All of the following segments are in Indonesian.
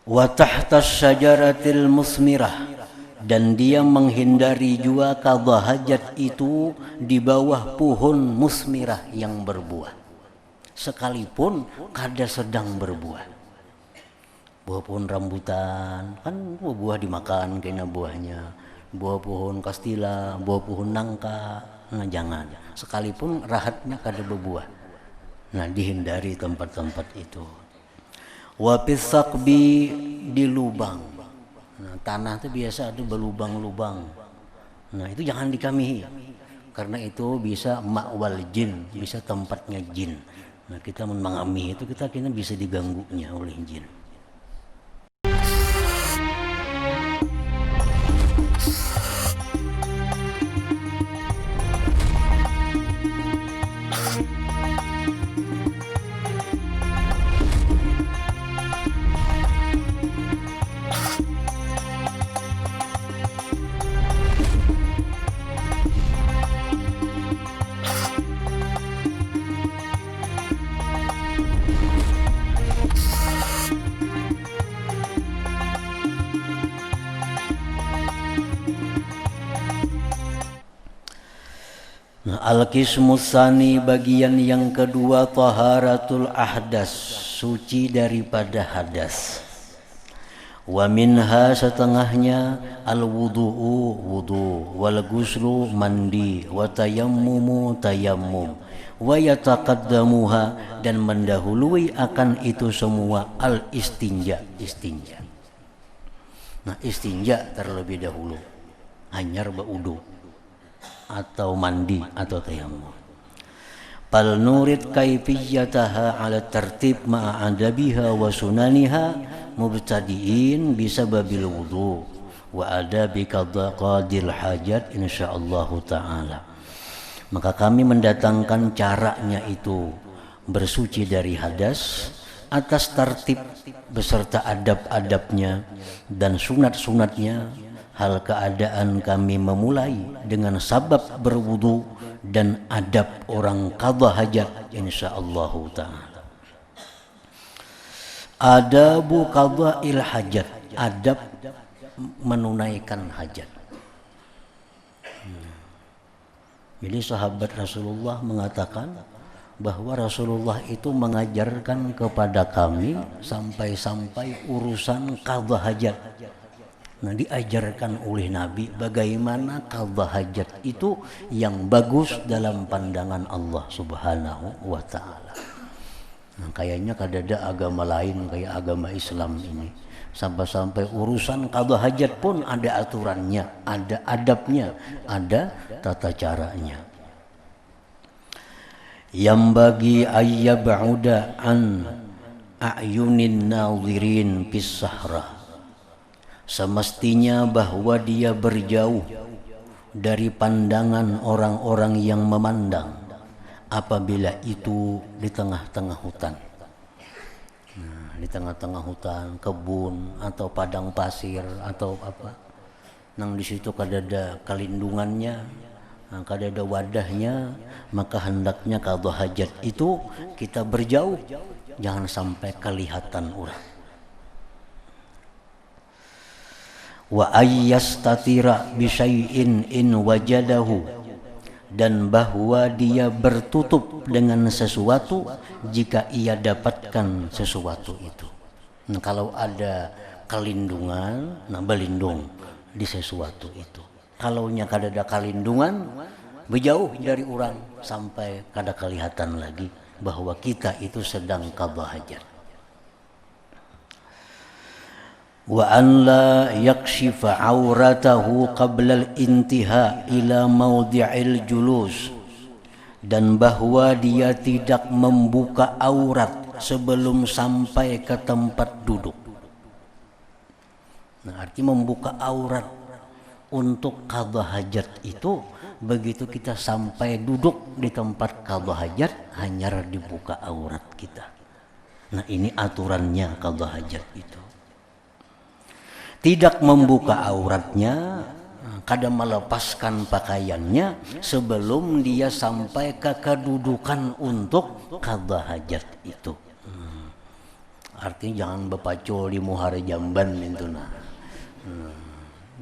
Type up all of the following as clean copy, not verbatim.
Wa tahta syajaratil musmirah, dan dia menghindari juga qadha hajat itu di bawah pohon musmirah yang berbuah, sekalipun kada sedang berbuah. Buah pohon rambutan kan buah dimakan kena buahnya, buah pohon kastila, buah pohon nangka, nah jangan, sekalipun rahatnya kada berbuah. Nah dihindari tempat-tempat itu. Wa pisaqbi, di lubang. Nah, tanah itu biasa ada berlubang-lubang. Nah itu jangan dikamihi, karena itu bisa ma'wal jin, bisa tempatnya jin. Nah kita mengamihi itu kita bisa diganggunya oleh jin. Nah, al-qismus tsani, bagian yang kedua, taharatul ahdas, suci daripada hadas. Wa minha, setengahnya, al-wudu'u, wudu, wal ghuslu, mandi, wa tayammumu, tayammum, wa yataqaddamuha, dan mendahului akan itu semua al-istinja, istinja. Nah, istinja terlebih dahulu, hanyar baudu atau mandi atau tayammum. Pal nurid kaifiyataha ala tertib ma'a adabiha wa sunaniha mubtadiin bisababil wudu wa adabi qadil hajat insyaallah ta'ala. Maka kami mendatangkan caranya itu bersuci dari hadas atas tertib beserta adab-adabnya dan sunat-sunatnya. Hal keadaan kami memulai dengan sabab berwudu dan adab orang qadha hajat insyaallah ta'ala. Adabu qadha'il hajat, adab menunaikan hajat. Jadi sahabat Rasulullah mengatakan bahwa Rasulullah itu mengajarkan kepada kami sampai-sampai urusan qadha hajat. Nah, diajarkan oleh Nabi bagaimana qadha hajat itu yang bagus dalam pandangan Allah Subhanahu wa ta'ala. Nah, kayaknya kada ada agama lain kayak agama Islam ini. Sampai-sampai urusan qadha hajat pun ada aturannya, ada adabnya, ada tata caranya. Yang bagi ayyab'uda an a'yunin nadhirin fis sahra, semestinya bahwa dia berjauh dari pandangan orang-orang yang memandang apabila itu di tengah-tengah hutan. Nah, di tengah-tengah hutan, kebun atau padang pasir atau apa. Nang di situ kada ada kalindungannya, kada ada wadahnya, maka hendaknya qadha hajat itu kita berjauh, jangan sampai kelihatan orang. Wa ayyastatira bisyai'in in wajadahu, dan bahwa dia bertutup dengan sesuatu jika ia dapatkan sesuatu itu. Nah, kalau ada kalindungan, nah berlindung di sesuatu itu. Kalaunya kada ada kalindungan, berjauh dari orang sampai kada kelihatan lagi bahwa kita itu sedang qadha hajat. Wa an la yakshifa auratahu qabla al-intiha ila mawdi'il julus, dan bahwa dia tidak membuka aurat sebelum sampai ke tempat duduk. Nah, arti membuka aurat untuk qadha hajat itu begitu kita sampai duduk di tempat qadha hajat hanya dibuka aurat kita. Nah, ini aturannya qadha hajat itu. Tidak membuka auratnya, kada melepaskan pakaiannya sebelum dia sampai ke kedudukan untuk qadha hajat itu. Artinya jangan bepacul di muhara jamban itu nah.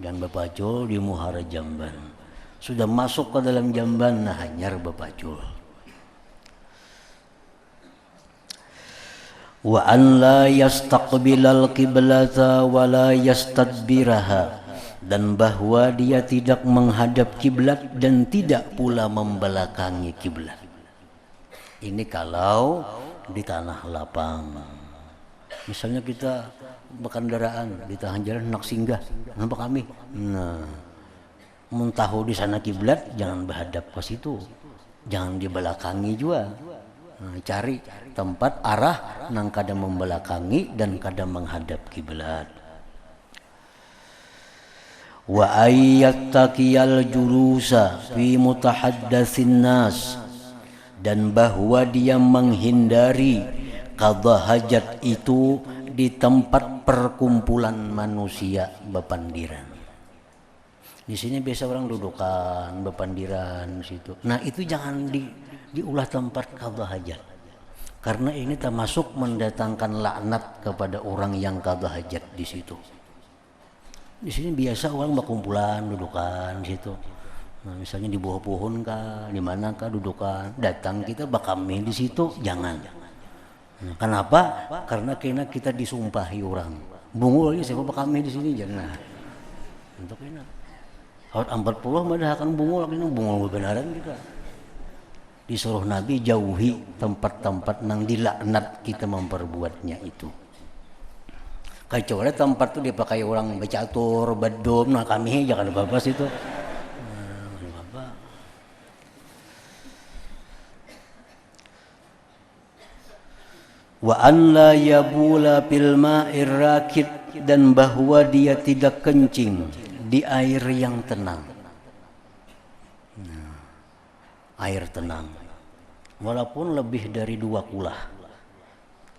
Jangan bepacul di muhara jamban. Sudah masuk ke dalam jamban nah hanyar bepacul. Wa an la yastaqbilal qiblata wa la yastadbiraha, dan bahwa dia tidak menghadap kiblat dan tidak pula membelakangi kiblat. Ini kalau di tanah lapang. Misalnya kita berkendaraan di tengah jalan nak singgah, nampak kami. Nah, mentahu di sana kiblat jangan berhadap ke situ. Jangan dibelakangi juga. Nah, cari tempat arah nang kadang membelakangi dan kadang menghadap kiblat. Wa ayyattaqiyal julusa fi mutahaddatsin nas, dan bahwa dia menghindari qadha hajat itu di tempat perkumpulan manusia bepandiran. Di sini biasa orang dudukan bepandiran situ. Nah, itu jangan diulah tempat qadha hajat. Karena ini termasuk mendatangkan laknat kepada orang yang qadha hajat di situ. Di sini biasa orang berkumpulan dudukan situ. Nah, misalnya di bawah pohon kah, di mana kah dudukan, datang kita bakami di situ jangan. Nah, kenapa? Karena kita disumpahi orang. Bungul aja siapa bakami di sini jangan. Untuk ini. Awat 40 madah akan bungul benaran kita. Disuruh Nabi jauhi tempat-tempat nang dilaknat kita memperbuatnya itu. Kecuali tempat itu dipakai orang bercatur, bedom, nah kami jangan apa-apa situ. Wa an la yabula fil ma'ir rakid, dan bahwa dia tidak kencing di air yang tenang. Nah, air tenang. Walaupun lebih dari 2 kulah.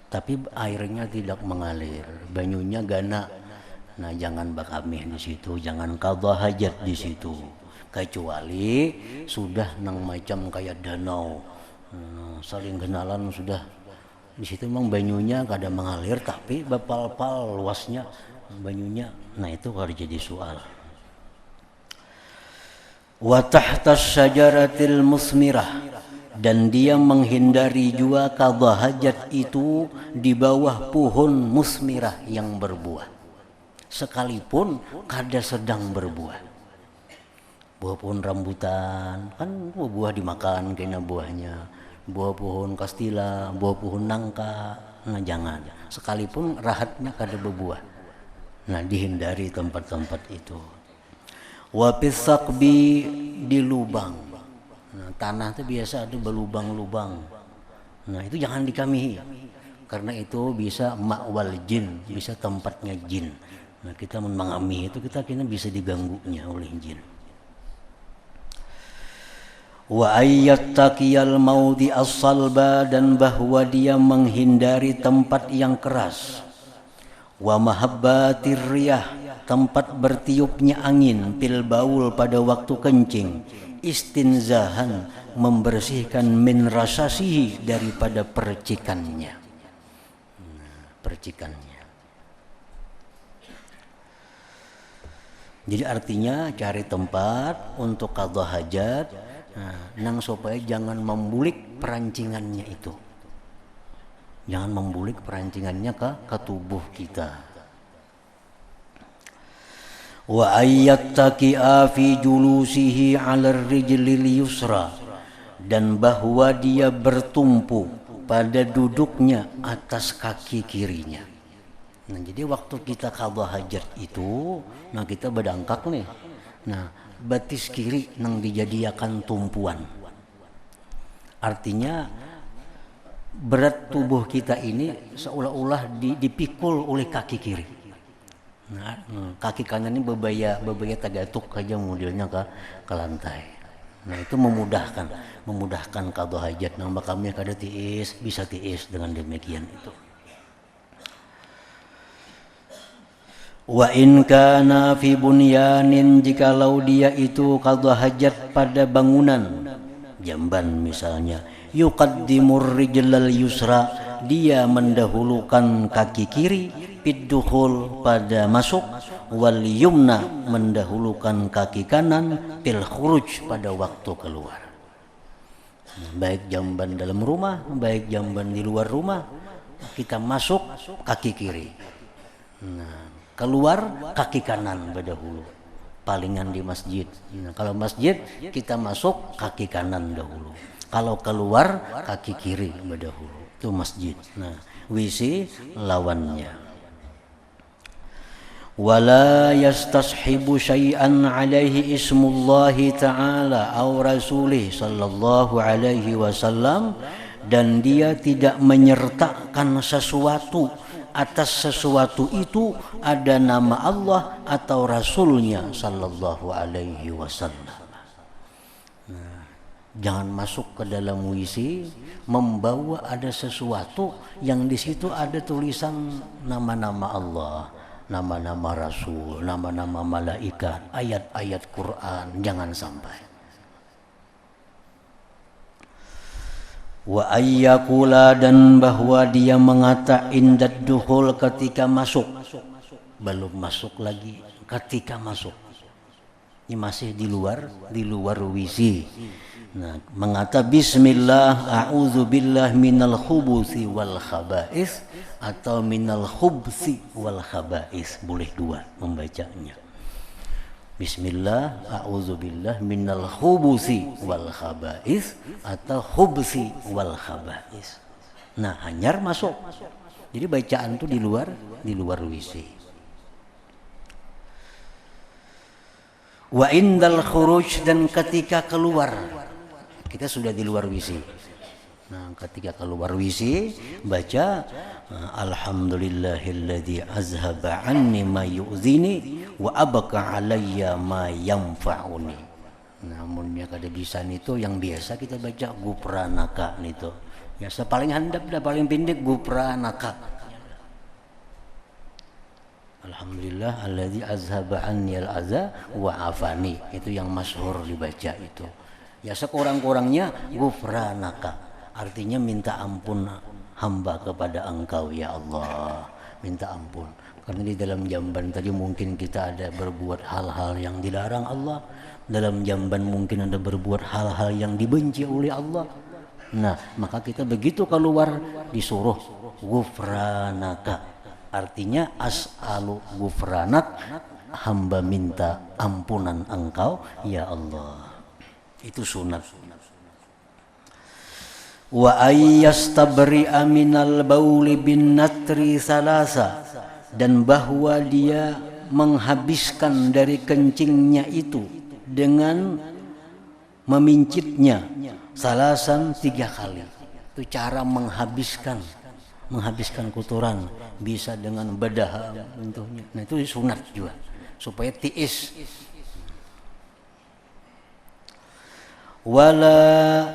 Tapi airnya tidak mengalir, banyunya gana. Nah, jangan bakamih di situ, jangan qadha hajat di situ. Kecuali sudah nang macam kayak danau, saling kenalan sudah. Di situ memang banyunya kadang mengalir, tapi bapal-pal luasnya banyunya. Nah, itu harus jadi soal. Wa tahtas syajaratil musmirah, dan dia menghindari juga qadha hajat itu di bawah pohon musmirah yang berbuah, sekalipun kada sedang berbuah. Buah pohon rambutan kan buah dimakan kena buahnya, buah pohon kastila, buah pohon nangka, nah jangan, sekalipun rahatnya kada berbuah. Nah, dihindari tempat-tempat itu. Wa pisaqbi, di lubang. Nah, tanah itu biasa ada berlubang-lubang. Nah, itu jangan dikamihi. Karena itu bisa ma'wal jin, bisa tempatnya jin. Nah, kita mengamihi itu kita bisa diganggunya oleh jin. Wa ayyattaqiyal maudi as-salba, dan bahwa dia menghindari tempat yang keras. Wa mahabbatir riyah, tempat bertiupnya angin, pil baul pada waktu kencing. Istinzahan, membersihkan min rasasihi, daripada percikannya. Percikannya. Jadi artinya cari tempat untuk qadha hajat, nang supaya jangan membulik perancingannya itu. Jangan membulik perancingannya ke tubuh kita. Wa ayyattaqi'a fi julusihi 'ala rijlil yusra, dan bahwa dia bertumpu pada duduknya atas kaki kirinya. Nah, jadi waktu kita qadha hajat itu, nah kita berdangkak nih. Nah, batis kiri nang dijadikan tumpuan. Artinya berat tubuh kita ini seolah-olah dipikul oleh kaki kiri. Nah, kaki kanan ini bebaya tagatuk aja modelnya ke lantai. Nah, itu memudahkan qadha hajat. Nambah kami kada tiis, bisa tiis dengan demikian itu. Wa in kana fi bunyanin, jikalau dia itu qadha hajat pada bangunan jamban misalnya, yuqaddimur rijlal yusra, dia mendahulukan kaki kiri fid-dukhul pada masuk, wal yumna mendahulukan kaki kanan fil khuruj pada waktu keluar. Baik jamban dalam rumah, baik jamban di luar rumah, kita masuk kaki kiri. Nah, keluar kaki kanan dahulu. Palingan di masjid. Nah, kalau masjid kita masuk kaki kanan dahulu. Kalau keluar kaki kiri dahulu. Itu masjid. Nah, WC lawannya. Wala yastashibu syai'an alaihi ismullahi ta'ala aw rasulih sallallahu alaihi wasallam, dan dia tidak menyertakan sesuatu atas sesuatu itu ada nama Allah atau Rasulnya sallallahu alaihi wasallam. Nah, jangan masuk ke dalam WC membawa ada sesuatu yang di situ ada tulisan nama-nama Allah, nama-nama Rasul, nama-nama malaikat, ayat-ayat Quran, jangan sampai. Wa ayyakula, dan bahwa dia mengata indad dukhul ketika masuk, belum masuk lagi, ketika masuk. Ini masih di luar WC. Nah, mengata bismillah a'udzubillah minal khubuthi wal khaba'is atau minal khubthi wal khaba'is, boleh dua membacanya. Bismillah a'udzubillah minal khubuthi wal khaba'is atau khubthi wal khaba'is. Nah, hanyar masuk. Jadi bacaan itu di luar WC. Wa indal khuruj, dan ketika keluar, kita sudah di luar WC. Nah, ketika keluar WC baca alhamdulillahilladzi azhaba anni ma yu'zini wa abqa alayya ma yanfa'uni. Namunnya kada bisa itu yang biasa kita baca gupranaka itu. Biasa paling handap dah paling pendek gupranaka. Alhamdulillah alladzi azhaba anni al-adza wa afani. Itu yang masyhur dibaca itu. Ya sekurang-kurangnya gufranaka, artinya minta ampun hamba kepada engkau ya Allah, minta ampun. Karena di dalam jamban tadi mungkin kita ada berbuat hal-hal yang dilarang Allah, dalam jamban mungkin ada berbuat hal-hal yang dibenci oleh Allah. Nah, maka kita begitu keluar disuruh gufranaka, artinya as'alu gufranak, hamba minta ampunan engkau ya Allah. Itu sunat. Wa ayyastabri'a minal bauli bin natri salasa, dan bahwa dia menghabiskan dari kencingnya itu dengan memincitnya salasan 3 kali. Itu cara menghabiskan kotoran, bisa dengan bedah bentuknya. Nah, itu sunat juga supaya tiis. Wala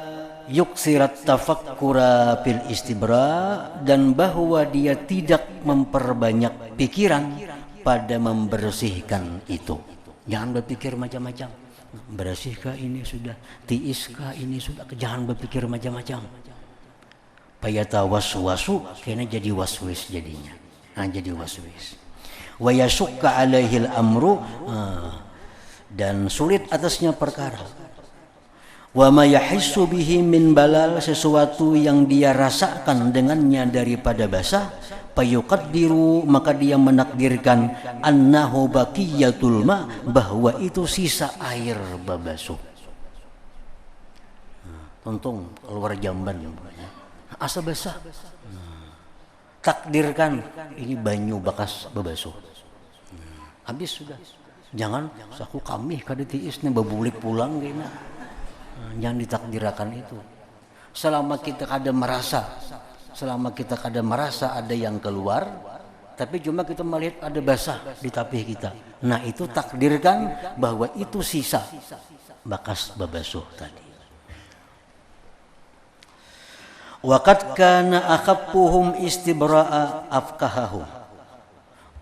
yuksirat tafakkura fil istibra, dan bahwa dia tidak memperbanyak pikiran pada membersihkan itu. Jangan berpikir macam-macam. Bersihkah ini sudah, tiiskah ini sudah, jangan berpikir macam-macam. Payata waswasu, kena jadi waswis jadinya. Nah, jadi waswis. Wa yasukka alaihil amru, dan sulit atasnya perkara. Wa ma yahissu bihi min balal, sesuatu yang dia rasakan dengannya daripada basah, fayuqaddiru, maka dia menakdirkan annahu baqiyatul ma, bahwa itu sisa air babasuh. Untung keluar jamban asa basah. Takdirkan ini banyu bekas babasuh. Habis sudah. Jangan saku kami kada tiisnya babulik pulang gini. Jangan ditakdirkan itu. Selama kita kada merasa ada yang keluar, tapi cuma kita melihat ada basah di tapih kita. Nah, itu takdirkan bahwa itu sisa bekas babasuh tadi. Waqad kana akhaffuhum istibra'a afqahahum.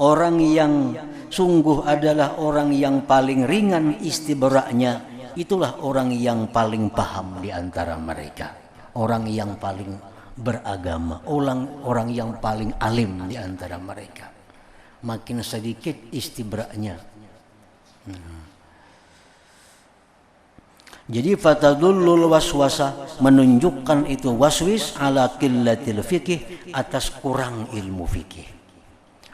Orang yang sungguh adalah orang yang paling ringan istibra'nya, itulah orang yang paling paham di antara mereka. Orang yang paling beragama, orang yang paling alim di antara mereka. Makin sedikit istibraknya. Jadi fatadullul waswasa, menunjukkan itu waswis ala qillatil fikih, atas kurang ilmu fikih.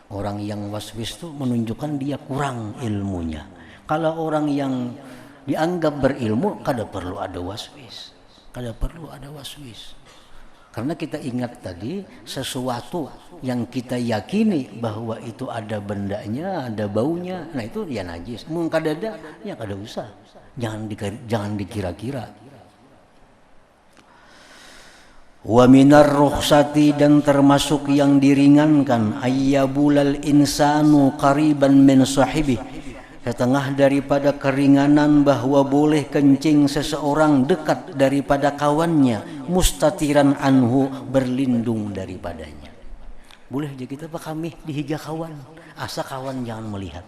Orang yang waswis itu menunjukkan dia kurang ilmunya. Kalau orang yang dianggap berilmu, kada perlu ada waswis. Kada perlu ada waswis. Karena kita ingat tadi, sesuatu yang kita yakini bahwa itu ada bendanya, ada baunya, nah itu ya najis. Mung kada ada, ya kada usah. Jangan dikira-kira. Wa minar rukhsati, dan termasuk yang diringankan, ayyabulal insanu qariban min sahibi, setengah daripada keringanan bahwa boleh kencing seseorang dekat daripada kawannya, mustatiran anhu, berlindung daripadanya. Boleh je kita kami dihiga kawan, asa kawan jangan melihat.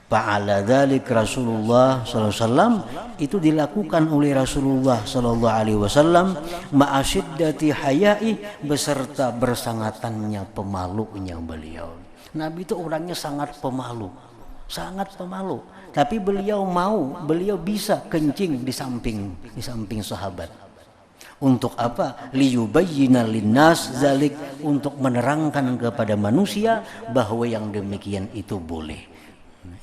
Fa'ala dzalik Rasulullah sallallahu alaihi wasallam, itu dilakukan oleh Rasulullah sallallahu alaihi wasallam, ma'asyiddati haya'i, beserta bersangatannya pemalunya beliau. Nabi itu orangnya sangat pemalu, tapi beliau bisa kencing di samping sahabat. Untuk apa? Liyubayyina linnas zalik, untuk menerangkan kepada manusia bahwa yang demikian itu boleh.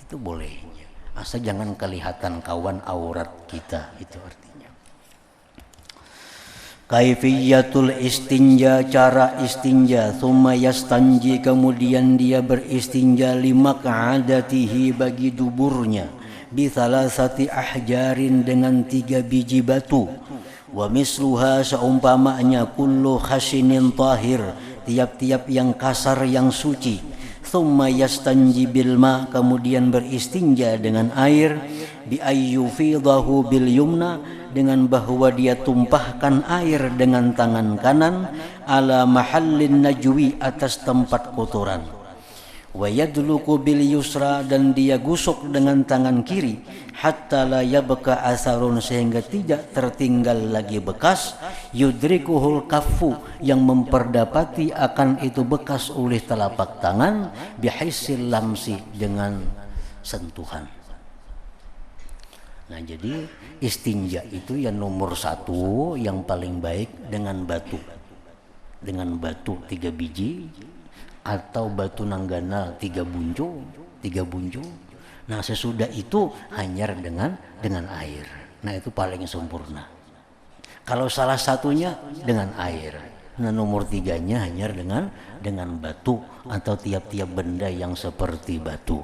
Itu bolehnya, asal jangan kelihatan kawan aurat kita, itu artinya. Kaifiyatul istinja, cara istinja, thumma yastanji, kemudian dia beristinja, limak'adatihi, bagi duburnya, bi thalathati ahjarin, dengan 3 biji batu, wa misluha, seumpamanya, kullu khashinin tahir, tiap-tiap yang kasar yang suci. Thumma yastanji bil ma, kemudian beristinja dengan air, bi ayyufidahu bil yumna, dengan bahwa dia tumpahkan air dengan tangan kanan, ala mahallin najwi, atas tempat kotoran. Wa yadluku bil yusra, dan dia gusuk dengan tangan kiri, hatta la yabqa asarun, sehingga tidak tertinggal lagi bekas, yudrikuhul kaffu, yang memperdapati akan itu bekas oleh telapak tangan, bihisil lamsi, dengan sentuhan. Nah, jadi istinja itu yang nomor 1, yang paling baik dengan batu 3 biji, atau batu nanggana 3 bunju. Nah, sesudah itu hanyar dengan air. Nah, itu paling sempurna. Kalau salah satunya dengan air, nah nomor 3-nya hanyar dengan batu atau tiap-tiap benda yang seperti batu.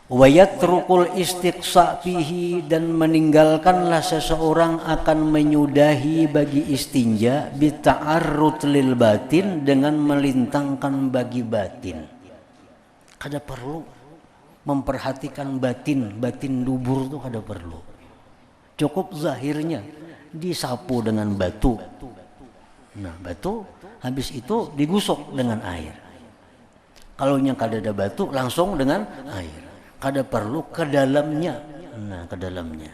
Wa yatrukul istiqsa fihi, dan meninggalkanlah seseorang akan menyudahi bagi istinja, bita'arrud lil batin, dengan melintangkan bagi batin. Kada perlu memperhatikan batin dubur itu kada perlu. Cukup zahirnya disapu dengan batu. Nah, batu habis itu digusok dengan air. Kalau yang kada ada batu, langsung dengan air. Kada perlu ke dalamnya. Nah, ke dalamnya.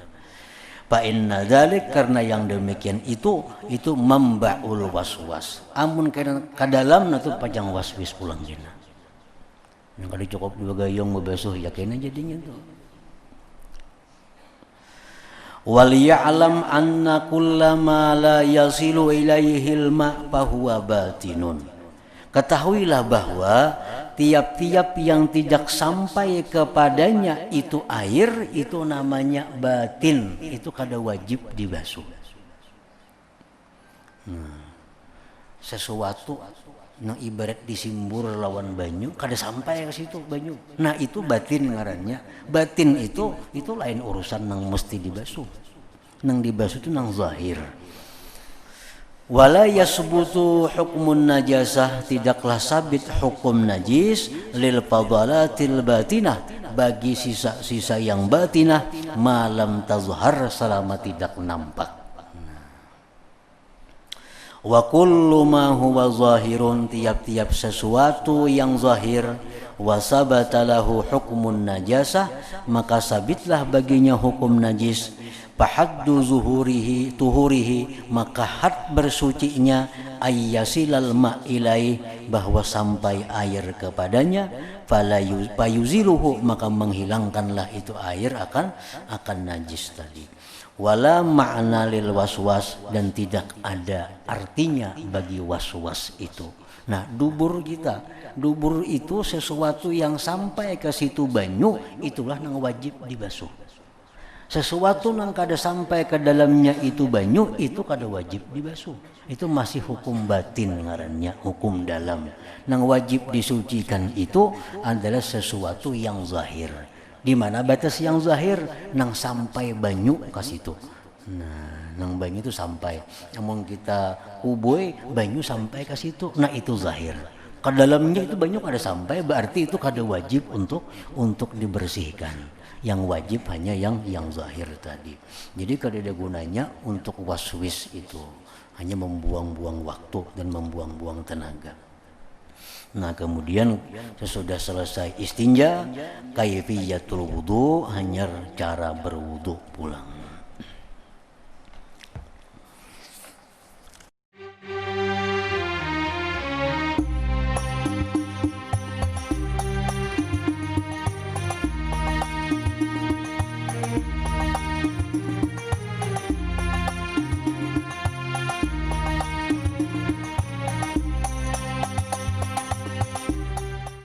Fa inna dzalik, karena yang demikian itu mambaul waswas. Amun ke dalam itu pajang waswis pulang jina. Yang kada cukup juga gayung membasuh, yakin jadinya tuh. Wal ya'lam anna kullama la yasilu ilaihil ma' fahuwa batinun. Ketahuilah bahwa tiap-tiap yang tidak sampai kepadanya itu air, itu namanya batin, itu kada wajib dibasuh. Sesuatu yang ibarat disimbur lawan banyu, kada sampai ke situ banyu. Nah, itu batin ngarannya. Batin itu lain urusan nang mesti dibasuh. Nang dibasuh itu nang zahir. Wala yasbutu hukmun najasah, tidaklah sabit hukum najis, lil fadalatil batinah, bagi sisa-sisa yang batinah, malam tazhar, selama tidak nampak. Wa kullu ma huwa zahirun, tiap-tiap sesuatu yang zahir, wa sabata lahu hukmun najasah, maka sabitlah baginya hukum najis. Fahaddu tuhurihi, maka had bersucinya ayyasilal ma'ilai, bahwa sampai air kepadanya. Fayuziluhu, maka menghilangkanlah itu air akan najis tadi. Wala ma'na lil waswas, dan tidak ada artinya bagi waswas itu. Nah, dubur itu sesuatu yang sampai ke situ banyu, itulah yang wajib dibasuh. Sesuatu yang kada sampai ke dalamnya itu banyu, itu kada wajib dibasuh. Itu masih hukum batin ngarannya, hukum dalam. Yang wajib disucikan itu adalah sesuatu yang zahir. Di mana batas yang zahir? Nang sampai banyu ke situ. Nah, nang banyu itu sampai. Namun kita uboi banyu sampai ke situ. Nah, itu zahir. Ke dalamnya itu banyu kada sampai, berarti itu kada wajib untuk dibersihkan. Yang wajib hanya yang zahir tadi. Jadi kada ada gunanya untuk waswis itu, hanya membuang-buang waktu dan membuang-buang tenaga. Nah, kemudian sesudah selesai istinja, kaifiyatul wudu, hanya cara berwudu pulang.